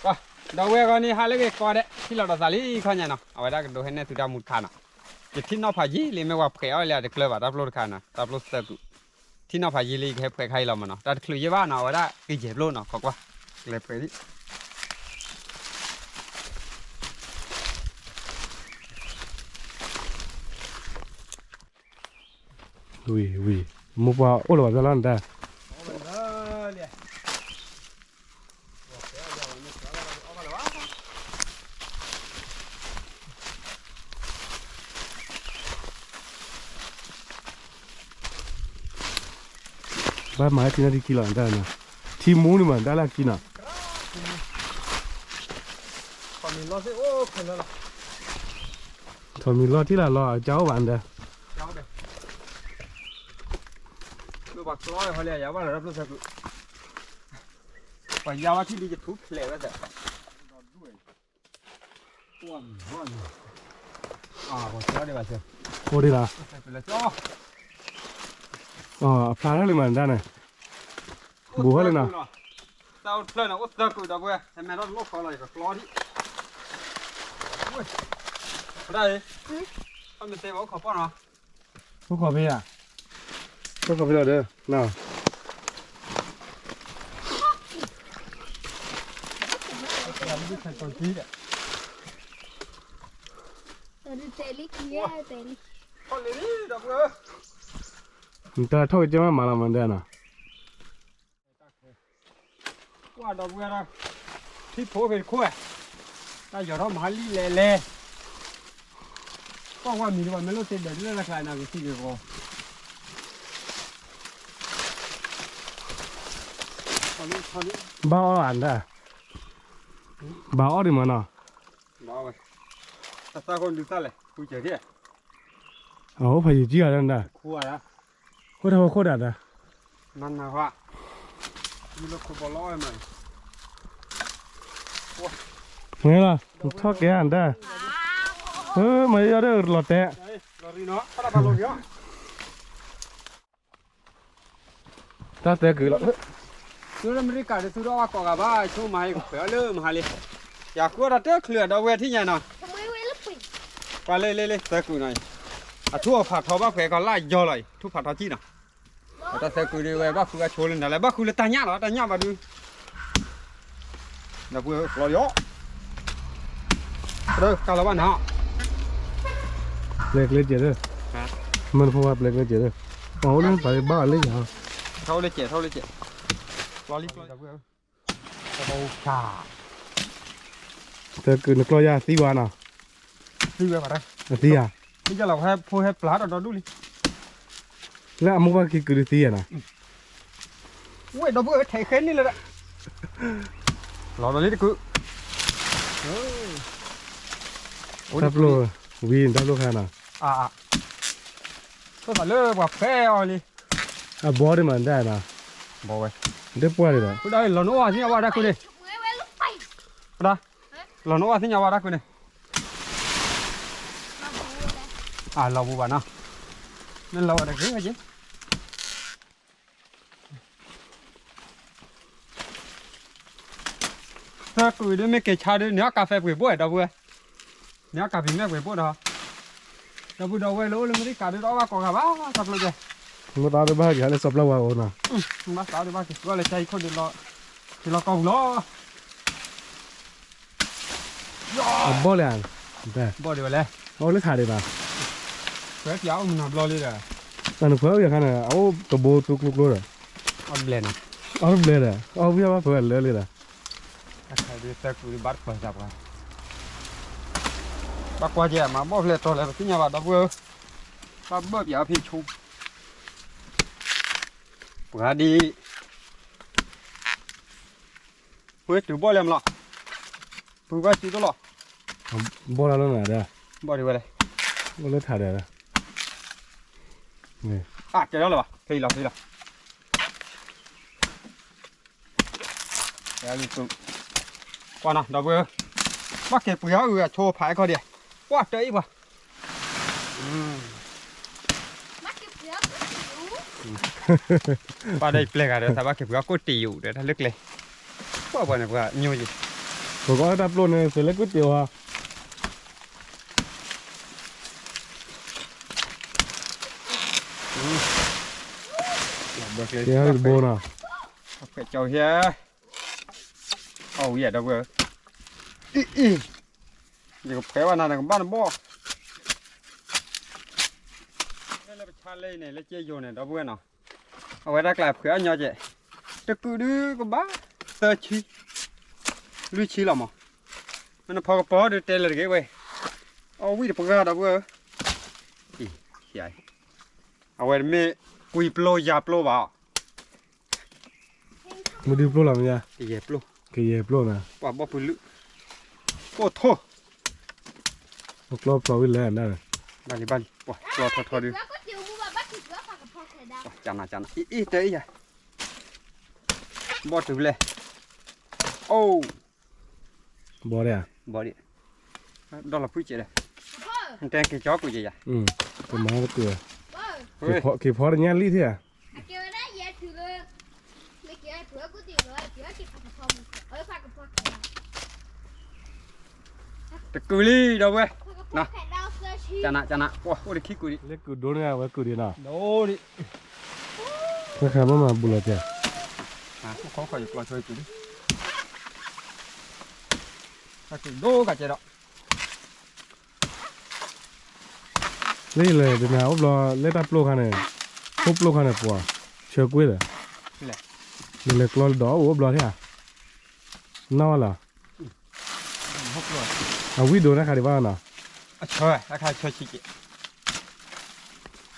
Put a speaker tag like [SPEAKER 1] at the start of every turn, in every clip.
[SPEAKER 1] ก็ดาวเวก็นี่ฮาเล็กก็ได้ที่เราตัดลีข้อนี้เนาะเอาไว้ได้กันดูให้เนี่ยตุดามุดขานะจะที่นอพายีเลยไม่ว่าเผยเอาเลยเด็กเลยว่ารับรถขานะรับรถเตอร์ที่นอพายีเลยให้เผยใครเรามาเนาะแต่คลุยว่าเนาะเอาไว้ได้กี่เจ็บโลเนาะขอกว่าเลยเผยดิ
[SPEAKER 2] วิมุกว่าโอ้เราจะร้อนได้บ้านไม้ที่นั่นที่กินหลังได้นะที่มูนี่มันได้ละกินอ่ะ
[SPEAKER 1] พอมีรถสิโอ้คนละ
[SPEAKER 2] ทอมีรอที่ละรอเจ้าวันเด้อ
[SPEAKER 1] เจ้าเด้อดูบักร้อยเขาเลยอย่าว่าเรารับรถสักไปยาวที่ดีจะทุบเลยว่าจะอ้วนผมเจ้าได้ป่ะเจ้า
[SPEAKER 2] โอ้ดีละ
[SPEAKER 1] เป็นละเจ้า
[SPEAKER 2] อ๋อพลาดอะไรมันได้เนี่ยบัวเลยนะ
[SPEAKER 1] เจ้าเพลินอ่ะอุตส่าห์กูดับเว้ยแต่แม่รถลูกเขาเลยก็กลัวดิได้เขาไม่เตะเขาขอป้อนเหรอ
[SPEAKER 2] พวกขอพี่อ่ะพวกขอพี่เราเด้อน่า
[SPEAKER 1] ไม่ใช่คนที่เนี่ย
[SPEAKER 3] เตลิกี้เตลิ
[SPEAKER 1] คนเลยนี่ดับเว้ย
[SPEAKER 2] แต่ถ้าจะมาละมันได้นะ
[SPEAKER 1] ว่าดับเว้ยนะที่โผล่เป็นขั้วถ้าอยู่รอบมาลีเล่ก็ว่ามีวันไม่รู้เต็มเดือนเรื่องอะไรนะก็ที่เดียว
[SPEAKER 2] บ้าอ่านได้บ้าอ่านดิมันอ่ะ
[SPEAKER 1] บ้าไปถ้าคนดูซะเลยคุยเจอที่
[SPEAKER 2] โอ้พายจีอะไรนั่นได้
[SPEAKER 1] ขั้วนะ
[SPEAKER 2] โคตรโคตรได้
[SPEAKER 1] นั่นนะว่ามีรถขบล้อไหม
[SPEAKER 2] ไงล่ะทอดแกอันได้ไม่ยอดเลยหลอดแตะ
[SPEAKER 1] ลอรีเนาะถ้าเราไปลงเยอะ
[SPEAKER 2] ถ้าแต่คือละ
[SPEAKER 1] สุดอเมริกาสุดว่าก่อกับว่าช่วงมาให้เปล่าเลยมาเลยอยากกลัวเราเจอเคลื่อนดาวเวทีใหญ่หน่อยไปเลยเตะกูหน่อยทั่วผัดทอบ้าเผยก็ไล่ย่อเลยทุกผัดทอจีน่ะแต่เตะกูดีเว้ยบ้าคือโชว์เลยนะเลยบ้าคือเลยตาหน้าเหรอตาหน้ามาดูดาวเวทีรอเยอะเด้อกาลวันฮะ
[SPEAKER 2] เล็กเล็กเจอเด้อมันเพราะว่าเล็กเล็กเจอเด้อโอ้เล่นไปบ้านเล็กเหรอ
[SPEAKER 1] เท่าเลยเจ็ดรอรีบดาวเวทีโอ้ช่า
[SPEAKER 2] แต่คือนักลอยาสีวานะ
[SPEAKER 1] สีเวอะไร
[SPEAKER 2] สีอ่ะ
[SPEAKER 1] นี่จะเราให้พูดให้ปลาเราดูดิ
[SPEAKER 2] แล้วมุกว่าคือสีอ่ะนะ
[SPEAKER 1] เว้ยดาวเวทีเทขึ้นนี่เลยละรอตอนนี้ดิกู
[SPEAKER 2] ทับโลวีนทับโลแค่น่ะ
[SPEAKER 1] ก็มาเลิกว่าแพ้เอาเลย
[SPEAKER 2] บอดี้มันได้นะ
[SPEAKER 1] บอกไว้
[SPEAKER 2] เด็กป่วยเลยนะ
[SPEAKER 1] กูได้หลอนว่าที่ว่าได้กูดิได้หลอนว่าที่ว่าได้กูดิเราบูบานะนั่นเราอะไรกันจีถ้ากูได้ไม่เกี่ยชาด้วยเนื้อกาแฟปุ๋ยบ่อยดาวเว้ยเนื้อกาแฟไม่ปุ๋ยบ่อยดาวดาวดาวเว้ยรู้เลยไม่ได้การด้วยว่าก่อนครับสับเลย
[SPEAKER 2] มาตาดูบ้านกันเลยสับละว่าโอ้น่ะ
[SPEAKER 1] มาตาดูบ้านก็เลยใช้คนเดียวที่เรากองล้
[SPEAKER 2] บ่เลยอ่ะได้
[SPEAKER 1] บ่เดียวเลย
[SPEAKER 2] เอาเลยถ่ายเลยป่ะ
[SPEAKER 1] เพื่อยาวมันหนับรอเลยอ่ะ
[SPEAKER 2] นั่นเพื่ออย่างนั้นอ่ะเอาตัวโบตุกลุกเลย
[SPEAKER 1] เอาเบลน
[SPEAKER 2] เอาเบลเลยเอาเพื่อว่าเพื่อเลยล่ะ
[SPEAKER 1] ใครดีแต่กูดีบัดเปิดจับกันบักว่าเจ้ามาบ่เลยตัวเลยที่เนี่ยว่าดาวเว้ยบักเบิบยาวพี่ชุบปวดดีเฮ้ยถือบ่เลี้ยมหรอปวดก็จีตัวหรอ
[SPEAKER 2] บ่แล้วน่ะเด้อ
[SPEAKER 1] บ่ดีเว้ยเลย
[SPEAKER 2] บ่เลยถ่ายได้ละนี่
[SPEAKER 1] เจอแล้วเหรอเคยหรอเดี๋ยวนี่ตัวก่อนนะดาวเว้ยว่าเก็บปุ๋ยเอาโชว์ผายเขาเดียวว่าเจออีกป่ะป้าได้เปลือกอะไรแต่ว่าเก็บปุ๋ยก็ตีอยู่เดี๋ยวถ้าลึกเลยว่าบ่เนี่ยว่าnhiều gì
[SPEAKER 2] ผมก็ดับรถเนี่ยเสร็จแล้วก๋วยเตี๋ยวอ่ะเดี๋ยวโบน่ะ
[SPEAKER 1] phải cho here oh yeah đâu vừa giờ có phải nào cũng bán bò đây là cha lên này lấy chơi vô này đâu vừa nào ở đây là phải nhau vậy tôi cứ đưa con bá tơ chi lui chi làm mà nó phao bò được tên là cái vậy oh quý được ra đâu vừa vậy ở đây mẹ quỳ plo già plo vào
[SPEAKER 2] มาดูโปรlàm nha
[SPEAKER 1] cái gì plo
[SPEAKER 2] cái gìโปรnè
[SPEAKER 1] quả bò phụ nữ ô thô
[SPEAKER 2] โปรวิ่งแล้วนั่น
[SPEAKER 1] bali quả thô đi chana ít đấy à bò từ lên ô
[SPEAKER 2] บอเลยอ่ะ
[SPEAKER 1] bò đi đó là phui chị đây anh tên cái chó của chị à
[SPEAKER 2] เป็นม้าก็เตือกี่พอได้เงี้ยรีที่อ่ะ
[SPEAKER 1] tự cười đi đâu vậy nè chana wow ôi đi khí cười đi
[SPEAKER 2] เล็กกูโดนเนี่ยไว้กูดีน่ะ
[SPEAKER 1] đâu đi
[SPEAKER 2] ถ้าใครมาบุหรี่เจ้า
[SPEAKER 1] khó khỏi lo chơi cười đi ta cười đô cả chị đó
[SPEAKER 2] นี่เลยเดี๋ยวนะอบรอเล็ดดับโลกันเนี่ยอบโลกันเนี่ยปัวเชื่อกุ้ยเลยนี่เลยกลอดออบรอที่อ่ะน่าล่ะ
[SPEAKER 1] hút rồi
[SPEAKER 2] เอาวิดูนะคาดิว่าน่ะ
[SPEAKER 1] chơi ta khai chơi chị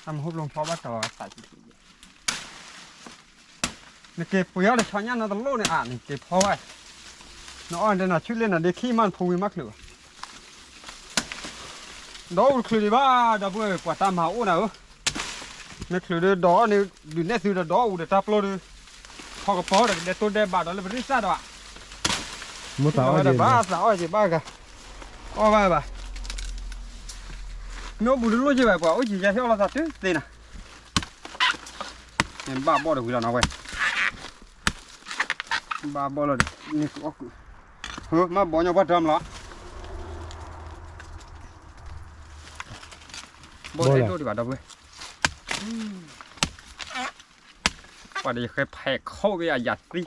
[SPEAKER 1] ทำhút lông phó bắt đầu tại chị này kẹp bùi để cho nhá nó tầm lô này này kẹp phó vậy nó ăn đây là chút lên là để khi man phù mắc lửa đâu khử đi ba đã vừa quả tam hảo nào mấy khử đó này đừng nét từ đó để tap lô đi họ có phó để tôi đem bà đó là rất xa đó ạ
[SPEAKER 2] มุตาอ้อย
[SPEAKER 1] ba sao gì ba cả ô ba nó bùi luôn chứ vậy quả ôi chỉ ra theo là sao chứ tên à nên ba bỏ được cái nào vậy ba bỏ là như hứa mà bỏ nhau bắt trăm đó bỏ đấy thôi thì bảo đâu vậy quả đây cái phèn khâu cái giặt đi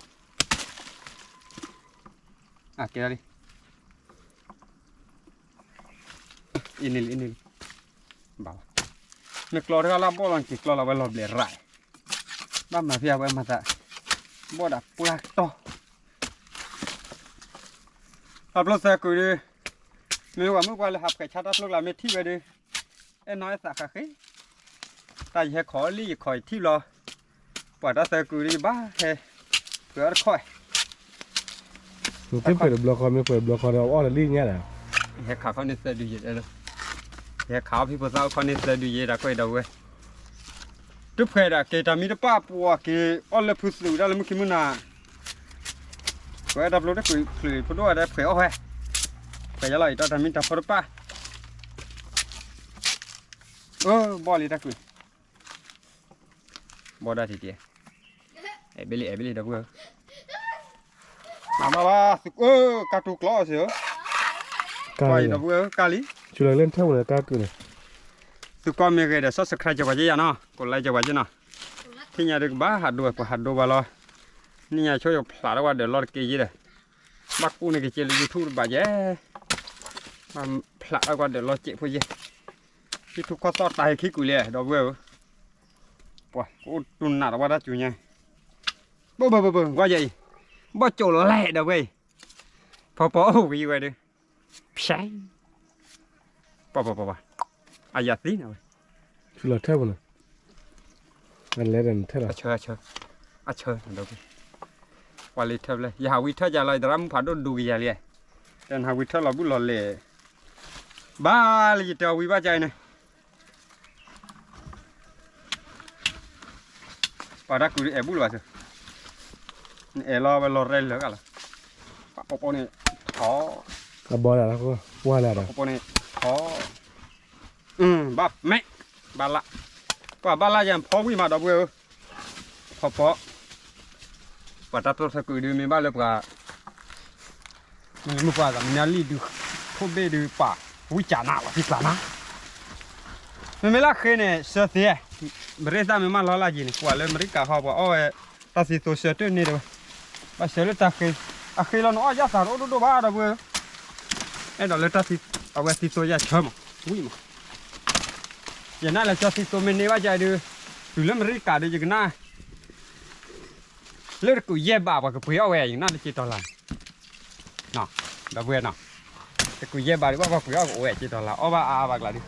[SPEAKER 1] à kia đi in bảo nước lò đó là bỏ lòng chỉ lò là phải lò để rải ba mà phía bên mặt ạ bỏ đạp pula to hấp lô xe cười đi nếu mà mới qua là hấp cái chát lúc là mệt thi về đi em nói sao cả khí tại vì khó lý khỏi thi lò bỏ ra xe cười đi ba hè cửa khỏi
[SPEAKER 2] มึงเปิดบล็อกคอไม่เปิดบล็อกคอเราอ้อละลี่เงี้ยแหละ
[SPEAKER 1] hè khảo con nên xe đi vậy đây hè khảoพี่ภาษาcon nên xe đi vậy đã quay đầu vậy trước khi đã kể ta mi đã ba bùa kể ăn lên phun sủi đã lên mức kim na quay đập lối đã cười phun đuôi đã khỏe hoài khỏe giờ lại ta ta mi ta phun ba bò đi đã cười bò đã thì tiệt ai beli đã vừa mà cá trục lò xíu
[SPEAKER 2] กา
[SPEAKER 1] quay
[SPEAKER 2] ลี
[SPEAKER 1] đã vừa cá lý
[SPEAKER 2] ช่วยเล่นเท่าเลยกาคือเลย
[SPEAKER 1] tụi con mình cái để subscribe cho bà chị nó còn like cho bà chị nó thì nhà được bá hạt đùa bà lo ni nhà cho phá ra để lo cái gì đây bác cu này cái chơi YouTube bà dễ mà phá ra để lo chuyện thôi gì YouTube có sót tay khí cùi lẹ đó vừa wow ô tuần nào đó chủ nhà bơ qua vậy bơ chỗ lẹ đâu vậy phò cái gì vậy đi sai bơ à dạ tí nào
[SPEAKER 2] ช่วยเราเท่าเลยอันเล็กอันเท่าไหร่
[SPEAKER 1] chơi đâu qua lịch theo này giờ hào vít theo giờ lại đâm phải đốt đùi giờ liền nên hào vít theo là bút lò lề ba là gì trâu vít ba chạy này và đã cứ bút vào rồi lo về lò rây nữa cả là bọc này khó
[SPEAKER 2] กับบอลอะไรก็ว่าอะไร
[SPEAKER 1] bọc này khó ba mẹ ba lạ quả ba la giờ phó quý mà đó vừa phó và ta tôi sẽ cứ đưa mình ba lớp cả mình mua qua là mình đi được không biết được bà vui chả nào thì cả na mình là khi này sợ thế bây giờ mình mà lo là gì này qua lên mình cả họ bảo ôi ta chỉ tôi sợ trên này rồi bà sợ lên ta khi là nó giá sao đó ba đâu vừa em đó lên ta thì ở bên thì tôi giá chớ mà vui mà giờ này là cho thì tôi mình đi bao giờ được từ lên mình cả được cái na lên cái dê bà và cái bưởi ơi những nó chỉ tao làm nọ đã vừa nọ cái cùi dê bà đi qua cùi ơi chỉ tao là oba bạc là đi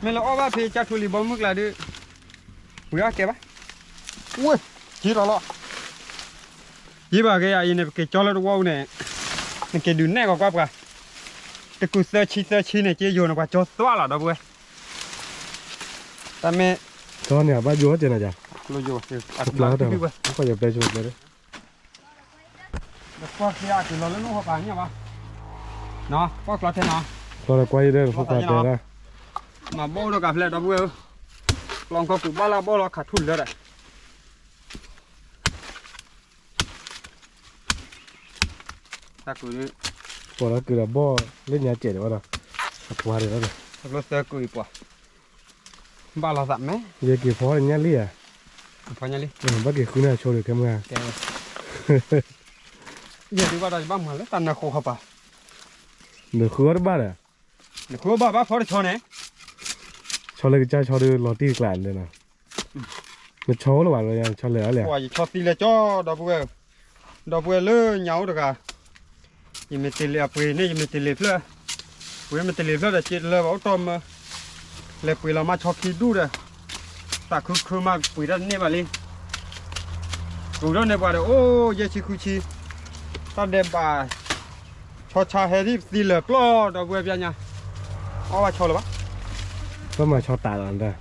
[SPEAKER 1] mình là oba thì chắc thôi li bom mức là đi cùi ơi kẹp á ui chỉ tao lo chỉ bà cái này cái cho nó wow này cái đường này có qua cái cùi sơ chi này chỉ vô nó qua cho xóa là đâu vừa ta mẹ
[SPEAKER 2] cho nhà ba vô trên này chả
[SPEAKER 1] lo vô
[SPEAKER 2] chụp lá đâu không có giờ bé chụp đấy
[SPEAKER 1] qua kia thì nó lên nó hoa nhá ba nó qua thế nào
[SPEAKER 2] rồi quay đây không phải để ra
[SPEAKER 1] mà bố nó gặp lại đó vừa lòng có củ ba la bố nó khát thun rồi đấy ta cứ
[SPEAKER 2] bỏ nó cứ là bỏ lên nhà trẻ đó qua được đó
[SPEAKER 1] nó sẽ cứ bỏ ba la dặm mấy
[SPEAKER 2] giờ kì phó là nhà li à
[SPEAKER 1] phó nhà li
[SPEAKER 2] bắt kì khu nào show được camera
[SPEAKER 1] giờ đi vào đây băm mà lấy tan là khô hộp à
[SPEAKER 2] được khứa đó ba à
[SPEAKER 1] được khứa ba phó được cho này
[SPEAKER 2] cho lấy cái chai cho đưa lọt ti lạn đây nào nó chó nó bảo là cho lẻ lẻ
[SPEAKER 1] quả gì cho ti là cho đó vừa lơ nhau được à thì mình ti lẻ bưởi này mình ti lẻ lơ bưởi mình ti lẻ lơ là chỉ lơ bảo tôm lẻ bưởi là mà cho khi đủ rồi ta cứ mà bưởi đó này vào lên bưởi đó này vào được ô giờ chỉ cứ chi ta đem bà cho cha hết đi gì lợp lo đâu vừa bây nha ô bà cho là bác
[SPEAKER 2] có mà cho tạt ăn ra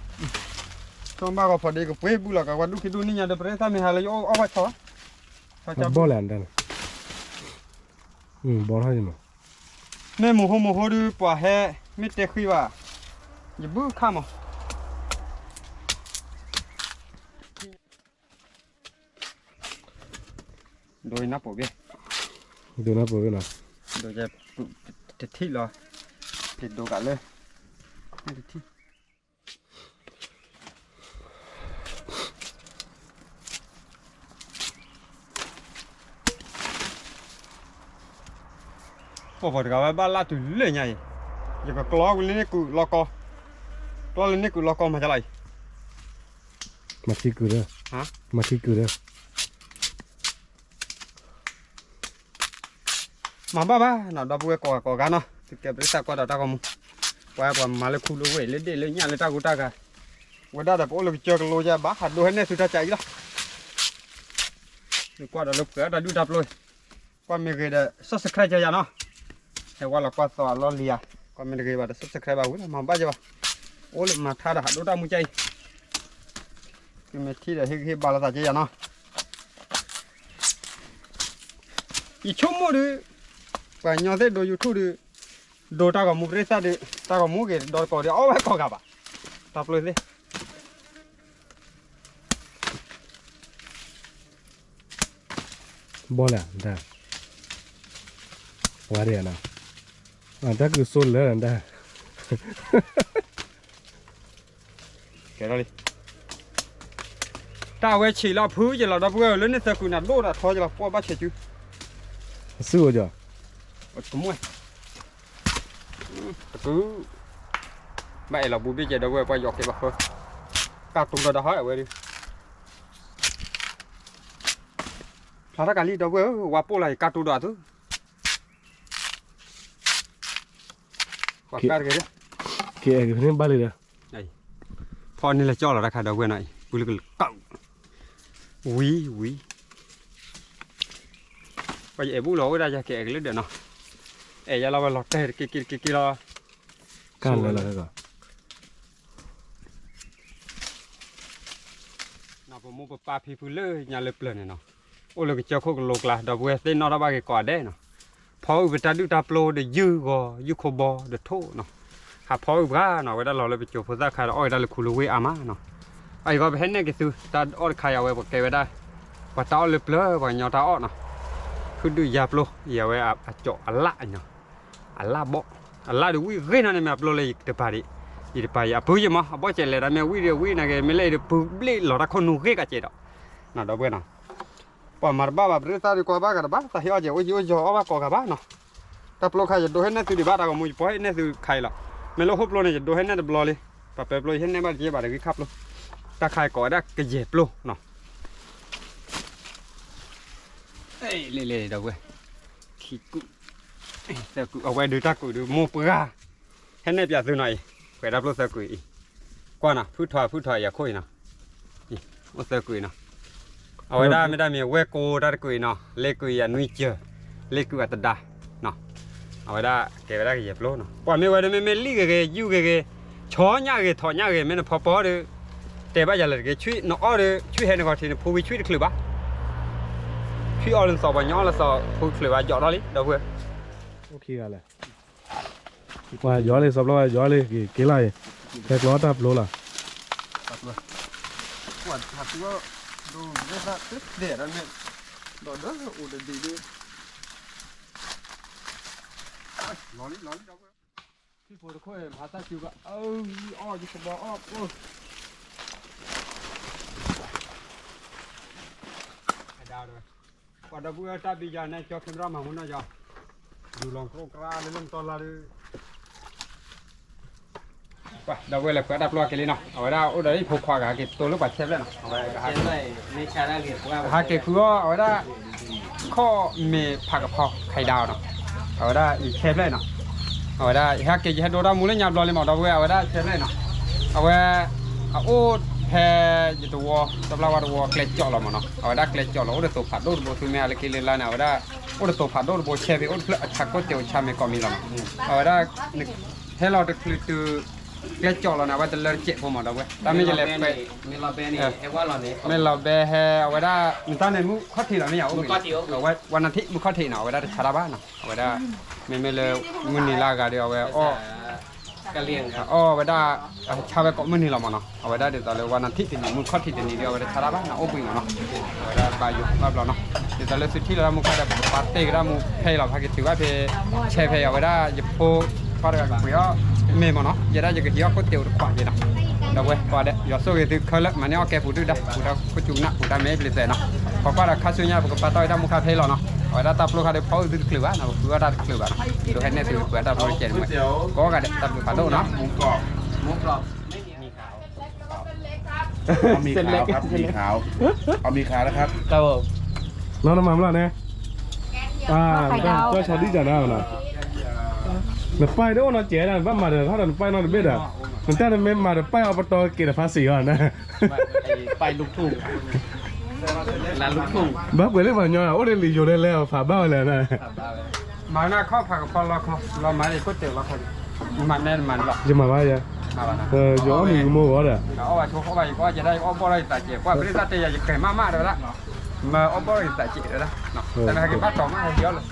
[SPEAKER 1] trong ba có phải đi cái quế bu là cái quán đúc cái đu ní nhà được đấy ta mình hay là ô bà cho
[SPEAKER 2] bỏ lại ăn ra bỏ thôi mà
[SPEAKER 1] nè mồ hôi đi bỏ hè mít tê khi vào giờ bước khăm à đôi nắp ở bên
[SPEAKER 2] đưa nó vào nào
[SPEAKER 1] đôi giờ thịt rồi thịt đồ cả lên thịt bỏ cái ba la từ lưỡi nhảy giờ cái clo lên này cứ clo lên này cứ lo co mà trả lại
[SPEAKER 2] mà chỉ cứ đó
[SPEAKER 1] hả
[SPEAKER 2] mà chỉ cứ đó
[SPEAKER 1] mà ba nào đâu bữa có gan nó thì kẹp đấy ta qua đó ta còn qua mà lấy khu lúa về lấy để lấy nhà lấy ta của ta cả qua đó là bố lấy chơi cái lúa ra bác hạt lúa hết này tụi ta chạy đó đi qua đó lúc cửa đã đu đập rồi qua mình cái đó subscribe cho nó hay qua là qua tòa lo lìa qua mình cái đó subscribe vào mà bao giờ ô mà tha đã hạt lúa ta mua chơi cái mình thi là cái bao là chơi nó ít chút mua đi và nhau thế đồ YouTube đi đồ ta có mua cái sao đi ta có mua cái đồ có đi ô phải có cả bà tập lên đi
[SPEAKER 2] bỏ lại ăn ra qua đây nào ta cứ xôn lên ăn ra
[SPEAKER 1] cái đó đi tao cái chỉ là phứ chỉ là đập vừa lên tới cứ nạt đô là thôi chỉ là qua bắt chết chứ
[SPEAKER 2] xưa chưa
[SPEAKER 1] cũng mua cứ mẹ là bùi bây giờ đâu về quay giọt cái bạc thôi cả tung đó hỏi ở về đi là cả ly đâu về qua po lại cả tung đó thứ qua cả cái đấy
[SPEAKER 2] kia cái này bao nhiêu
[SPEAKER 1] này phò này là cho là ra khai đâu về này bùi lực cộng quý bây giờ bù lỗ ra cho kẹt cái được nào ê giờเราlọt cái lo
[SPEAKER 2] can là cái
[SPEAKER 1] nàoผมmuaปลาพีฟูเลอร์nhàเล็บเลยเนาะโอ้เลยเจ้าโคกโลกละดอกเวสเต้นนอดบ้าเกก่อได้เนาะพออุปตาดูตาโปรเดยื้อก็ยุคบอเดโทเนาะหาพออุปกาเนาะเวลาเราเลยไปจูบพอซาคายอ้อยได้เลยคูลูเวอามาเนาะไอ้ก็ไปเห็นเนี่ยก็คือตาอ้อยคายเอาไว้บอกแกไว้ได้ว่าตาอ้อยเล็บเลยว่าเงาตาอ้อเนาะ คือดูยับโลอย่าไว้อ่ะเจาะอัลละเนาะอัลละบ่อัลละดูวิ่งเฮ้ยนั่นเนี่ยแบบโลเลยเดี๋ยวไปดิเดี๋ยวไปอ่ะปุ๊บยังมั้งบ่เจเลยนะแม่วิ่งเดี๋ยววิ่งนะแกไม่เลยเดี๋ยวปุ๊บเลยหลอดคนนู้นเฮ้ยกันเจดน่ะดอกเว้ยน่ะพอมาบ้าแบบเรื่องตาดีกว่าบ้ากันบ้าแต่เฮียเจ้าโอ้ยจ่อว่าก่อกันบ้าเนาะถ้าปลุกใครจะดูให้นั่นคือดีบ้าแต่ก็มุ่งไปนั่นคือใครล่ะไม่รู้ฮุบโลเนี่ยจะดูให้นั่นจะบลอเลยปะเปปโลให้นั่นบ้านเจี๊ยบอะไรก็ขับโลถ้าใครก่อได้ก็เจ็บโลเนาะเอ้ยเล่ๆดอกเว้ยขี้กุแต่กูเอาไว้ดูตากูดูมูปลาให้นั่นเปียกตัวหน่อยไปรับรถเสือกุยกว่าน่ะพูดถอยอย่าคุยนะนี่รถเสือกุยนะเอาไว้ได้ไม่ได้มีเวโก้ได้กุยเนาะเล็กกุยอย่านุ่ยเจอเล็กกุยอัตดาเนาะเอาไว้ได้เก็บไว้ได้เหยียบโลเนาะกว่าไม่ไว้ได้ไม่ลี่เกยยูเกยช้อนยาเกยถอนยาเกยไม่น่ะพอเลยแต่บ้าอย่าเลยเกยช่วยน้อเลยช่วยให้ในความที่ผู้วิช่วยคลืบะช่วยเอาเรื่องสอบไปย้อนแล้วสอบผู้คลืบะหยอดอะไรเดี๋ยวเพื่อ
[SPEAKER 2] โอเคกันเลยว่าย้อนเลยสับแล้วย้อนเลยกี่ไร่แค่ล้อตับโลล่ะ
[SPEAKER 1] ปวดหัดก็ดูได้ละตึ๊ดเด็ดอันนี้ดอดเด้ออุดดีร้อนดอกที่พอจะค่อยภาษาจิ๋วก็อ้อจะสบอ้อให้ดาวเลยพอดาวเบื่อตาบีจานในจอเข้มร้อนมาหุ่นนะจ๊ะดูลองโครงกระเลยลงตอนละเลยไปดาวเวลาเปิดดับล้อกันเลยเนาะเอาไว้ได้โอ้เดี๋ยวผูกคอกับเก็บตัวลูกปัดเชฟเลยเนาะเอาไว้หาเก็บไม่ใช่ได้เก็บว่าหาเก็บคือเอาไว้ได้ข้อเมย์ผักกะเพราไข่ดาวเนาะเอาไว้ได้อีกเชฟเลยเนาะเอาไว้ได้หาเก็บให้โดดามูเล่นยามรอเลยหมดดาวเวลเอาไว้ได้เชฟเลยเนาะเอาไว้เอาโอ้แพจิตวัวสำหรับว่าวัวเกล็ดเจาะเราหมดเนาะเอาไว้ได้เกล็ดเจาะเราโอ้เดี๋ยวตัวผัดโดดโบซื้อแม่อะไรกินเลยแล้วเนี่ยเอาไว้ได้โอ้เดี๋ยวตัวผัดโดดโบเชฟโอ้เพื่อชักก็เจียวชาเมก็มีเราเอาไว้ได้ให้เราได้คลิปตัวเกล็ดเจาะเรานะว่าจะเลิกเจ็บผมหมดแล้วเว้ยแต่ไม่จะเล็บไปไม่เราแบนี่เอ้ว่าเราเนี่ยไม่เราแบแฮเอาไว้ได้ตอนในมุข้อทีเราเนี่ยเอาไว้วันอาทิตย์มุข้อทีเนาะเอาไว้ได้ชาลาบ้านเนาะเอาไว้ได้ไม่เลยมุนีลากาเดียวเอาไว้อ้อกะเลียงครับอ้อไว้ได้ชาไว้เกาะมุนีเรามาเนาะเอาไว้ได้เดี๋ยวตอนเลยวันอาทิตย์นี่มุข้อทีเดี๋ยวนี้เดียวเอาไว้ได้ชาลาบ้านเนาะโอ้ปุ้ยเนาะเอาไว้ได้ปลาอยู่รอบเราเนาะเดี๋ยวตอนเลยสุดที่เรามุข้อได้ปาร์ตี้ก็ได้มุเพย์เราพักถือว่าเพย์แชร์เพย์เอาไว้ได้หยิบโพก็ได้กับคุยอ่ะเมย์มันเนาะอย่าได้จะเกี่ยวกับเตี๋ยวขวานยังเนาะเดี๋ยวเว้ยพอเดี๋ยวโซ่ก็คือเขาเลิกมันเนี่ยเอาแกผู้ดูได้ผู้ได้ผู้จุ่มหนักผู้ได้เมย์เปลี่ยนเสนาะพอก็ได้ข้าศึกเนี่ยพวกปลาต้อยได้มุขเพลเนาะเอาได้ตับลูกค้าได้พอดูคลือวะเนาะคือว่าได้คลือวะดูให้เนี่ยคือเปิดตับลูกเจนมั้ยก็กันตับปลาโตเนาะหมูกรอบไม่มีขาว
[SPEAKER 4] มีขาวครับมีขาวเอามีขาวนะครับ
[SPEAKER 1] ครับผม
[SPEAKER 2] แล้วน้ำมันแล้วเนี่ยก็ชาดีจัดนะนะมันไปด้วยนะเจ๊นะบ้านมาเดี๋ยวถ้าเราไปนอนเบ็ดอ่ะมันแต่ไม่มาเดี๋ยวไปเอาประตูเกตภาษีก่อนนะ
[SPEAKER 1] ไปลูกทุ่งร้านลูกทุ่ง
[SPEAKER 2] บ้าเปิดเรื่องมันย้อนโอ้เรียนรีอยู่ได้แล้วฝาบ้าเลยนะ
[SPEAKER 1] มาหน้าข้าวผักกับพอเรามาในก๋วยเตี๋ยวเราคนมันแน่นมันหรอ
[SPEAKER 2] จะมาว่าจะย้อนหนึ่งโมงก็ได้
[SPEAKER 1] เอาไว้ทุกเอาไว้ก็จะได้อ้อมบ่ได้แต่เจ็บว่าบริษัทจะอยากเก่งมากๆเลยละมาอ้อมบ่ได้แต่เจ็บเลยละเนาะแต่ไม่ให้กินปลาตองมาเยอะเลย